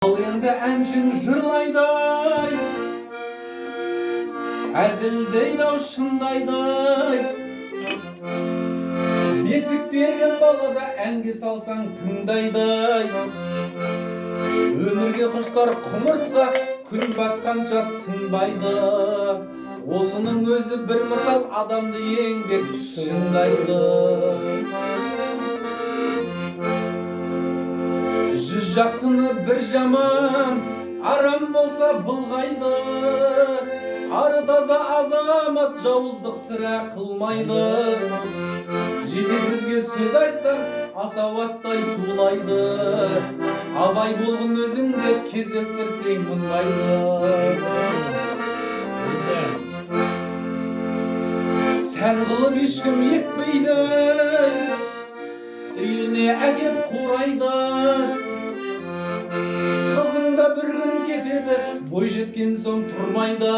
Ал енді әншін жырлайдай, әзілдейді-ау шындайдай. Бесіктегі балада әнге салсаң тыңдайдай. Өмірге құштар құмырсқа күн батқанша тынбайды. Осының өзі бір мысал, адамды еңбек шыңдайды. Жүз жақсыны бір жаман, арам болса былғайды. Ары таза азамат жауыздық сірә қылмайды. Жетесізге сөз айтсаң асауаттай тулайды. Абай болғын өзіңді кездестірсең мұнбайды. Сән қылып ешкім екпейді, үйіне әкеп қурайды. Қызыңда бір күн кетеді, бой жеткен соң тұрмайды.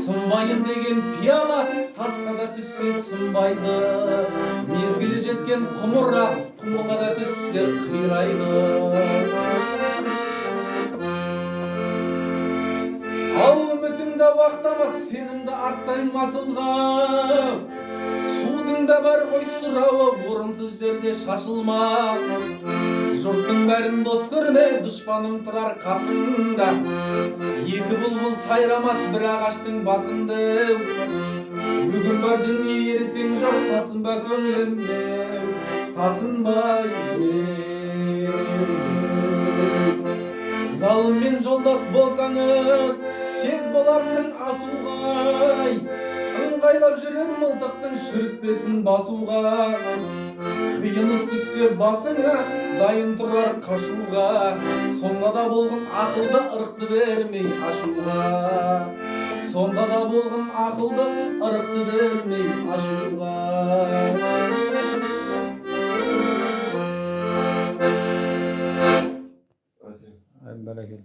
Сынбайын деген пияла тасқа да түссе сынбайды. Мезгілі жеткен құмыра құмға да түссе қирайды. Ал үмітіңді уақтама, сенімді артсаң масылға. Судың да бар ғой сұрауы, орынсыз жерде шашылма. Жұрттың бәрін дос көрме, дұшпаның тұрар қасында. Екі бұлбұл сайрамас бір ағаштың басында. Бүгін бар дүние ертең жоқ, тасынба көңілімде, тасынбай. Залыммен жолдас болсаңыз, тез боларсың асуғай. Ыңғайлап жүрер мылтықтың шүртпесін басуға. Қиыныз түссе басыңа, дайын тұрар қашуға. Сонда да болғын ақылды ырықты бермей ашуға. Сонда да болғын ақылды ырықты бермей ашуға. Бәрекелді.